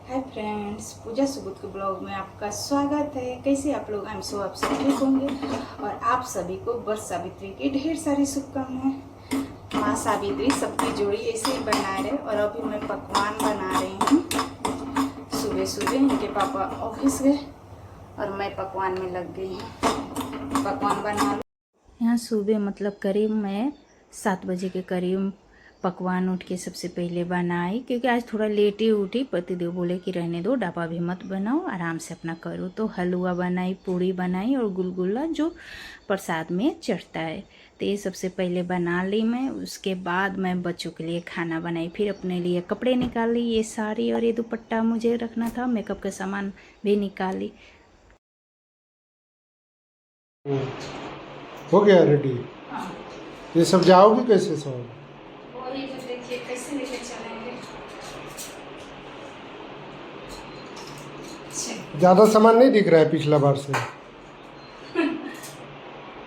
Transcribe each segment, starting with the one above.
Hi friends, पूजा सुबुत के blog में आपका स्वागत है। कैसे आप लोग? आई एम सो आप सब ठीक होंगे और आप सभी को वर्ष सावित्री की ढेर सारी शुभकामनाएं। माँ सावित्री सबकी जोड़ी ऐसे ही बना रहे और अभी मैं पकवान बना रही हूँ। सुबह सुबह इनके पापा ऑफिस गए और मैं पकवान में लग गई हूँ। पकवान बना लो। यहाँ सुबह मतलब करीब मैं 7 बजे के करीब पकवान उठ के सबसे पहले बनाई, क्योंकि आज थोड़ा लेट ही उठी। पतिदेव बोले कि रहने दो, डाबा भी मत बनाओ, आराम से अपना करो। तो हलवा बनाई, पूड़ी बनाई और गुलगुला जो प्रसाद में चढ़ता है, तो ये सबसे पहले बना ली मैं। उसके बाद मैं बच्चों के लिए खाना बनाई, फिर अपने लिए कपड़े निकाली। ये साड़ी और ये दुपट्टा मुझे रखना था, मेकअप का सामान भी निकाली। हो गया रेडी। हाँ, ये सब जाओगी कैसे सब? वही तो देखिए कैसे लेके चलेंगे। ज़्यादा सामान नहीं दिख रहा है पिछला बार से।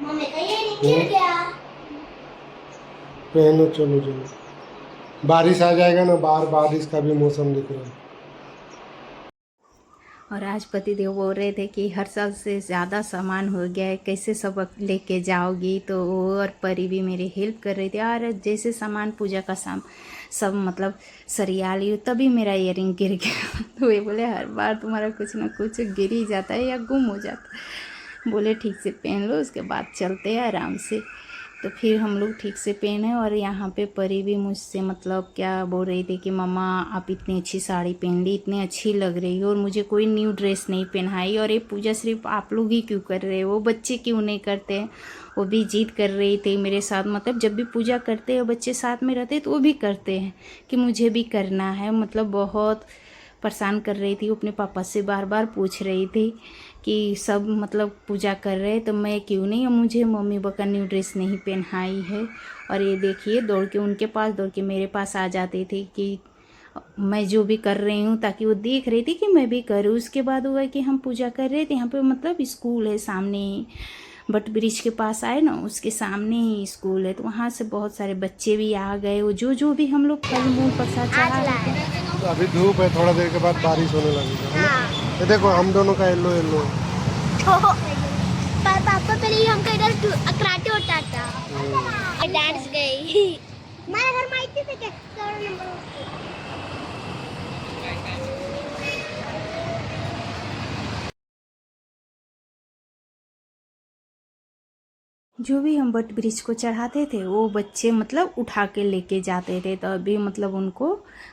मम्मी का ये नहीं गिर गया। पहनो, चलो चलो। बारिश आ जाएगा ना, बाहर बारिश का भी मौसम दिख रहा है। और आज पतिदेव बोल रहे थे कि हर साल से ज़्यादा सामान हो गया है, कैसे सब लेके जाओगी। तो वो और परी भी मेरी हेल्प कर रही थी। और जैसे सामान पूजा का सब मतलब सरिया ली, तभी मेरा इयरिंग गिर गया। तो ये बोले हर बार तुम्हारा कुछ ना कुछ गिर ही जाता है या गुम हो जाता है। बोले ठीक से पहन लो, उसके बाद चलते हैं आराम से। तो फिर हम लोग ठीक से पहने। और यहाँ पे परी भी मुझसे मतलब क्या बोल रही थी कि मम्मा आप इतनी अच्छी साड़ी पहन ली, इतनी अच्छी लग रही हो, और मुझे कोई न्यू ड्रेस नहीं पहनाई। और ये पूजा सिर्फ आप लोग ही क्यों कर रहे हो, बच्चे क्यों नहीं करते हैं? वो भी जिद कर रही थी मेरे साथ। मतलब जब भी पूजा करते हैं बच्चे साथ में रहते हैं तो वो भी करते हैं कि मुझे भी करना है। मतलब बहुत परेशान कर रही थी, वो अपने पापा से बार बार पूछ रही थी कि सब मतलब पूजा कर रहे तो मैं क्यों नहीं, और मुझे मम्मी पापा न्यू ड्रेस नहीं पहनाई है। और ये देखिए दौड़ के उनके पास, दौड़ के मेरे पास आ जाती थी कि मैं जो भी कर रही हूँ, ताकि वो देख रही थी कि मैं भी करूँ। उसके बाद हुआ कि हम पूजा कर रहे थे, यहाँ पे मतलब स्कूल है सामने ही, बट ब्रिज के पास आए ना, उसके सामने ही स्कूल है। तो वहाँ से बहुत सारे बच्चे भी आ गए। वो जो भी हम लोग फल मूल प्रसाद चढ़ा रहे थे। तो अभी धूप है, थोड़ा देर के बाद बारिश होने लगेगा, है ना? ये देखो हम दोनों का येलो येलो है। पापा पहले हमको इधर कराटे होता था, डांस गई। हमारा घर माहिती से क्या 16 नंबर। जो भी हम बट ब्रिज को चढ़ाते थे वो बच्चे मतलब उठा के लेके जाते थे। तो अभी मतलब उनको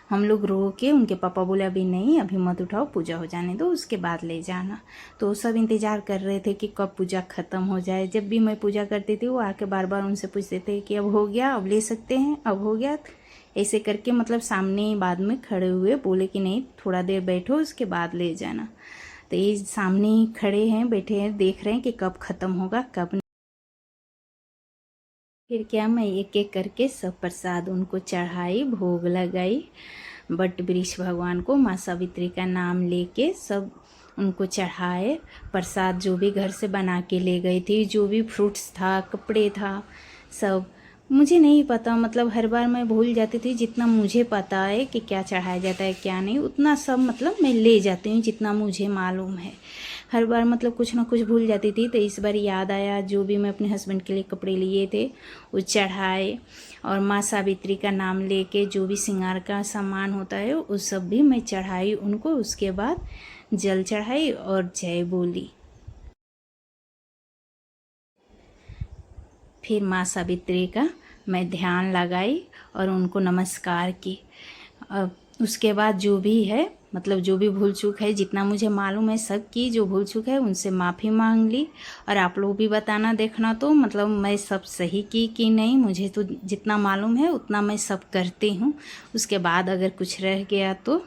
हम लोग रो के, उनके पापा बोले अभी नहीं, अभी मत उठाओ, पूजा हो जाने दो, उसके बाद ले जाना। तो सब इंतज़ार कर रहे थे कि कब पूजा ख़त्म हो जाए। जब भी मैं पूजा करती थी वो आके बार बार उनसे पूछते थे कि अब हो गया, अब ले सकते हैं, अब हो गया। ऐसे करके मतलब सामने ही बाद में खड़े हुए, बोले कि नहीं थोड़ा देर बैठो, उसके बाद ले जाना। तो ये सामने ही खड़े हैं, बैठे हैं, देख रहे हैं कि कब ख़त्म होगा कब। फिर क्या, मैं एक एक करके सब प्रसाद उनको चढ़ाई, भोग लगाई। बट वृक्ष भगवान को माँ सावित्री का नाम लेके सब उनको चढ़ाए। प्रसाद जो भी घर से बना के ले गई थी, जो भी फ्रूट्स था, कपड़े था, सब मुझे नहीं पता। मतलब हर बार मैं भूल जाती थी। जितना मुझे पता है कि क्या चढ़ाया जाता है क्या नहीं, उतना सब मतलब मैं ले जाती हूँ जितना मुझे मालूम है। हर बार मतलब कुछ ना कुछ भूल जाती थी। तो इस बार याद आया, जो भी मैं अपने हस्बैंड के लिए कपड़े लिए थे वो चढ़ाए। और माँ सावित्री का नाम लेके जो भी श्रृंगार का सामान होता है वो सब भी मैं चढ़ाई उनको। उसके बाद जल चढ़ाई और जय बोली। फिर माँ सावित्री का मैं ध्यान लगाई और उनको नमस्कार की। अब उसके बाद जो भी है मतलब जो भी भूल चूक है, जितना मुझे मालूम है सब की, जो भूल चूक है उनसे माफ़ी मांग ली। और आप लोग भी बताना, देखना तो मतलब मैं सब सही की कि नहीं। मुझे तो जितना मालूम है उतना मैं सब करती हूँ। उसके बाद अगर कुछ रह गया तो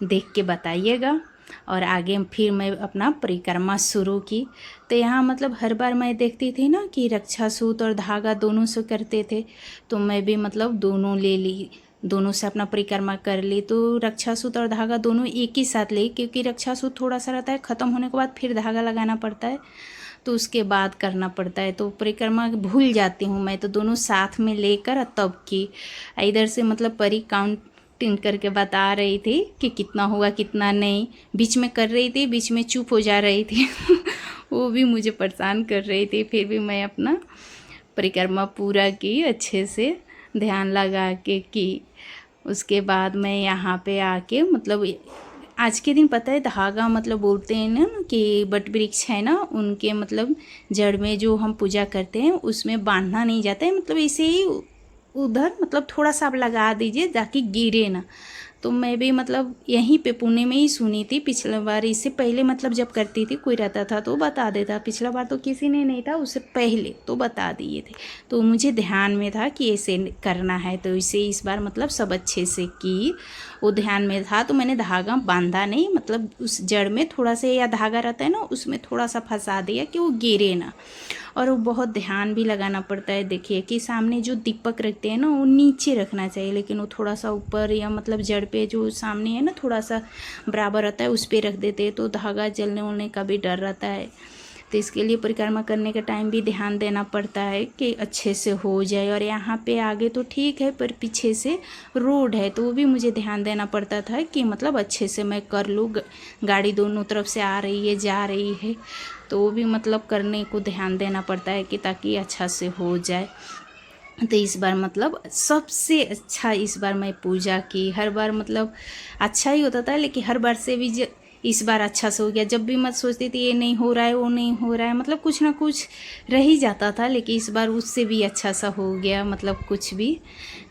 देख के बताइएगा। और आगे फिर मैं अपना परिक्रमा शुरू की। तो यहाँ मतलब हर बार मैं देखती थी ना कि रक्षा सूत्र और धागा दोनों से करते थे, तो मैं भी मतलब दोनों ले ली, दोनों से अपना परिक्रमा कर ली। तो रक्षा सूत्र और धागा दोनों एक ही साथ ली, क्योंकि रक्षा सूत्र थोड़ा सा रहता है, ख़त्म होने के बाद फिर धागा लगाना पड़ता है, तो उसके बाद करना पड़ता है। तो परिक्रमा भूल जाती हूँ मैं, तो दोनों साथ में लेकर तब की। इधर से मतलब परी काउंट काउंटिंग करके बता रही थी कि कितना हुआ कितना नहीं, बीच में कर रही थी, बीच में चुप हो जा रही थी वो भी मुझे परेशान कर रही थी। फिर भी मैं अपना परिक्रमा पूरा की, अच्छे से ध्यान लगा के की। उसके बाद मैं यहाँ पे आके मतलब आज के दिन पता है धागा मतलब बोलते हैं ना कि बट वृक्ष है ना, उनके मतलब जड़ में जो हम पूजा करते हैं उसमें बांधना नहीं जाता है, मतलब ऐसे ही उधर मतलब थोड़ा सा आप लगा दीजिए ताकि गिरे ना। तो मैं भी मतलब यहीं पे पुणे में ही सुनी थी पिछला बार। इससे पहले मतलब जब करती थी कोई रहता था तो बता देता, पिछला बार तो किसी ने नहीं था, उससे पहले तो बता दिए थे। तो मुझे ध्यान में था कि ऐसे करना है, तो इसे इस बार मतलब सब अच्छे से की, वो ध्यान में था। तो मैंने धागा बांधा नहीं, मतलब उस जड़ में थोड़ा सा या धागा रहता है ना उसमें थोड़ा सा फंसा दिया कि वो गिरे ना। और वो बहुत ध्यान भी लगाना पड़ता है। देखिए कि सामने जो दीपक रखते हैं ना वो नीचे रखना चाहिए, लेकिन वो थोड़ा सा ऊपर या मतलब जड़ पे जो सामने है ना थोड़ा सा बराबर रहता है उस पर रख देते हैं, तो धागा जलने उलने का भी डर रहता है। तो इसके लिए परिक्रमा करने के टाइम भी ध्यान देना पड़ता है कि अच्छे से हो जाए। और यहाँ पे आगे तो ठीक है पर पीछे से रोड है, तो वो भी मुझे ध्यान देना पड़ता था कि मतलब अच्छे से मैं कर लूँ। गाड़ी दोनों तरफ से आ रही है जा रही है, तो वो भी मतलब करने को ध्यान देना पड़ता है कि ताकि अच्छा से हो जाए। तो इस बार मतलब सबसे अच्छा इस बार मैं पूजा की। हर बार मतलब अच्छा ही होता था, लेकिन हर बार से भी इस बार अच्छा से हो गया। जब भी मत सोचती थी ये नहीं हो रहा है वो नहीं हो रहा है, मतलब कुछ ना कुछ रह ही जाता था, लेकिन इस बार उससे भी अच्छा सा हो गया। मतलब कुछ भी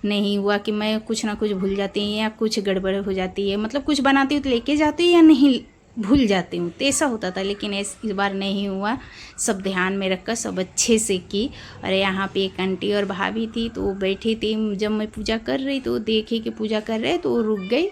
नहीं हुआ कि मैं कुछ ना कुछ भूल जाती हूँ या कुछ गड़बड़ हो जाती है, मतलब कुछ बनाती हूँ तो लेके जाती हूँ या नहीं भूल जाती हूँ, तो ऐसा होता था। लेकिन इस बार नहीं हुआ, सब ध्यान में रखकर सब अच्छे से की। और यहाँ पे एक आंटी और भाभी थी तो वो बैठी थी, जब मैं पूजा कर रही तो देखी कि पूजा कर रहे तो वो रुक गई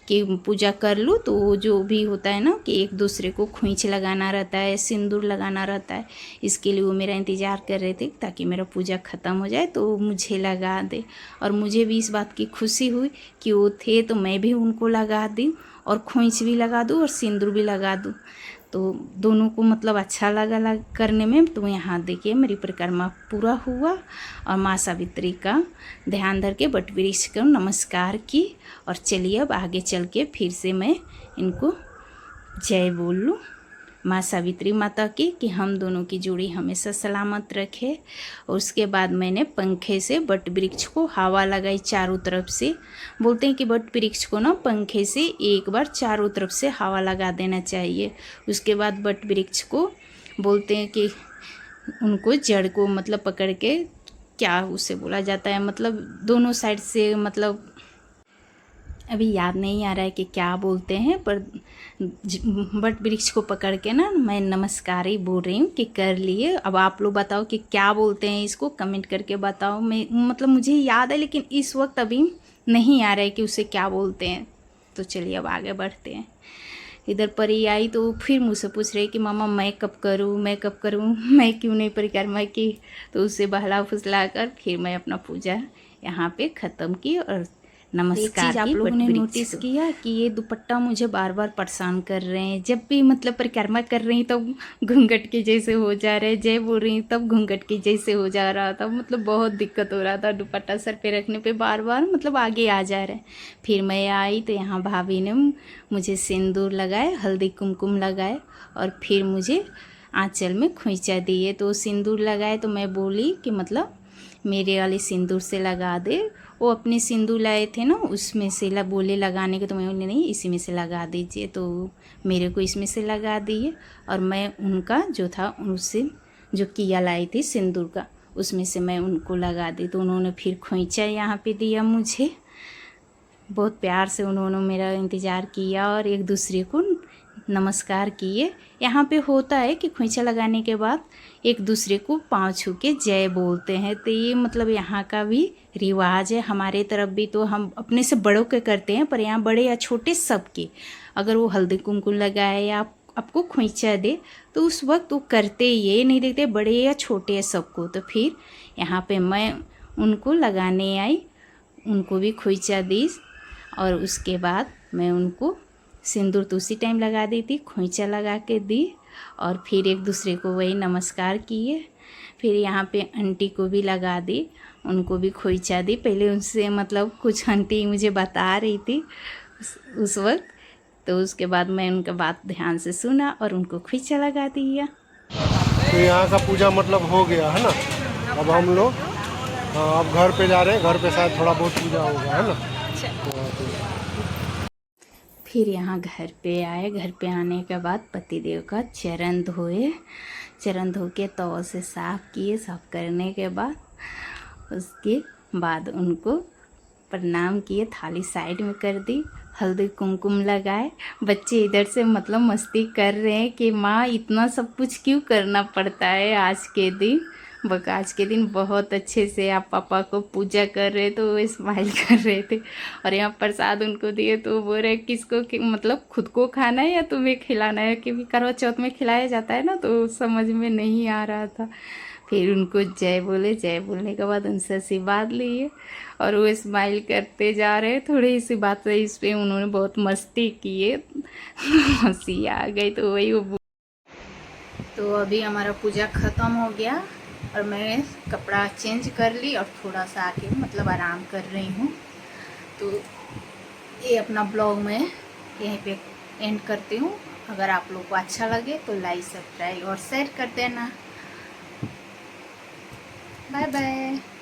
कि पूजा कर लूँ। तो जो भी होता है ना कि एक दूसरे को खोंच लगाना रहता है, सिंदूर लगाना रहता है, इसके लिए वो मेरा इंतज़ार कर रहे थे ताकि मेरा पूजा ख़त्म हो जाए तो मुझे लगा दे। और मुझे भी इस बात की खुशी हुई कि वो थे तो मैं भी उनको लगा दी, और खोंच भी लगा दूँ और सिंदूर भी लगा दूँ, तो दोनों को मतलब अच्छा लगा करने में। तो यहाँ देखिए मेरी परिक्रमा पूरा हुआ और माँ सावित्री का ध्यान धर के बट वृक्ष को नमस्कार की। और चलिए अब आगे चल के फिर से मैं इनको जय बोल लूँ माँ सावित्री माता की, कि हम दोनों की जोड़ी हमेशा सलामत रखे। और उसके बाद मैंने पंखे से बट वृक्ष को हवा लगाई चारों तरफ से। बोलते हैं कि बट वृक्ष को ना पंखे से एक बार चारों तरफ से हवा लगा देना चाहिए। उसके बाद बट वृक्ष को बोलते हैं कि उनको जड़ को मतलब पकड़ के, क्या उसे बोला जाता है, मतलब दोनों साइड से, मतलब अभी याद नहीं आ रहा है कि क्या बोलते हैं, पर बट वृक्ष को पकड़ के ना मैं नमस्कार ही बोल रही हूँ कि कर लिए। अब आप लोग बताओ कि क्या बोलते हैं इसको, कमेंट करके बताओ। मैं मतलब मुझे याद है लेकिन इस वक्त अभी नहीं आ रहा है कि उसे क्या बोलते हैं। तो चलिए अब आगे बढ़ते हैं। इधर परी आई तो फिर मुझसे पूछ रही कि मामा मैं कब करूँ, मैं कब करूँ, मैं क्यों नहीं परिक्रमा की। तो उससे बहला फुसला कर फिर मैं अपना पूजा यहाँ पे ख़त्म की और नमस्कार की। आप लोगों ने नोटिस किया कि ये दुपट्टा मुझे बार बार परेशान कर रहे हैं। जब भी मतलब परिक्रमा कर रही तब घूंघट के जैसे हो जा रहे, जय बोल रही तब घूंघट के जैसे हो जा रहा था, मतलब बहुत दिक्कत हो रहा था। दुपट्टा सर पे रखने पे बार बार मतलब आगे आ जा रहे। फिर मैं आई तो यहाँ भाभी ने मुझे सिंदूर लगाए, हल्दी कुमकुम लगाए और फिर मुझे आँचल में खोंचा दिए। तो सिंदूर लगाए तो मैं बोली कि मतलब मेरे वाले सिंदूर से लगा दे। वो अपने सिंदूर लाए थे ना उसमें से बोले लगाने के, तो मैं बोली नहीं इसी में से लगा दीजिए। तो मेरे को इसमें से लगा दिए और मैं उनका जो था उससे जो किया लाई थी सिंदूर का उसमें से मैं उनको लगा दी। तो उन्होंने फिर खोंचा यहाँ पे दिया मुझे, बहुत प्यार से उन्होंने मेरा इंतज़ार किया और एक दूसरे को नमस्कार किए। यहाँ पे होता है कि खोंचा लगाने के बाद एक दूसरे को पाँव छू के जय बोलते हैं। तो ये मतलब यहाँ का भी रिवाज है। हमारे तरफ भी तो हम अपने से बड़ों के करते हैं, पर यहाँ बड़े या छोटे सबके, अगर वो हल्दी कुमकुम लगाए या आपको खोंचा दे तो उस वक्त वो करते, ये नहीं देखते बड़े या छोटे सबको। तो फिर यहाँ पे मैं उनको लगाने आई, उनको भी खोंचा दी और उसके बाद मैं उनको सिंदूर तो उसी टाइम लगा दी थी, खोंचा लगा के दी और फिर एक दूसरे को वही नमस्कार किए। फिर यहाँ पे आंटी को भी लगा दी उनको भी खोइचा दी। पहले उनसे मतलब कुछ आंटी मुझे बता रही थी उस वक्त, तो उसके बाद मैं उनका बात ध्यान से सुना और उनको खोइचा लगा दिया। तो यहाँ का पूजा मतलब हो गया है ना। अब हम लोग अब घर पे जा रहे हैं, घर पे शायद थोड़ा बहुत पूजा होगा, है ना। फिर यहाँ घर पे आए। घर पे आने के बाद पतिदेव का चरण धोए, चरण धो के तवा से साफ़ किए। साफ़ करने के बाद उसके बाद उनको प्रणाम किए, थाली साइड में कर दी, हल्दी कुमकुम लगाए। बच्चे इधर से मतलब मस्ती कर रहे हैं कि माँ इतना सब कुछ क्यों करना पड़ता है आज के दिन। आज के दिन बहुत अच्छे से आप पापा को पूजा कर रहे तो वो स्माइल कर रहे थे। और यहाँ प्रसाद उनको दिए तो वो बोल रहे किसको मतलब खुद को खाना है या तुम्हें खिलाना है, क्योंकि करवा चौथ में खिलाया जाता है ना, तो समझ में नहीं आ रहा था। फिर उनको जय बोले, जय बोलने के बाद उनसे आशीर्वाद लिए और वो स्माइल करते जा रहे। थोड़ी सी बात है इस पर उन्होंने बहुत मस्ती किए, हंसी आ गई। तो वही वो तो अभी हमारा पूजा ख़त्म हो गया और मैं कपड़ा चेंज कर ली और थोड़ा सा आके मतलब आराम कर रही हूँ। तो ये अपना ब्लॉग मैं यहीं पे एंड करती हूँ। अगर आप लोग को अच्छा लगे तो लाइक सब्सक्राइब और शेयर कर देना। Bye bye.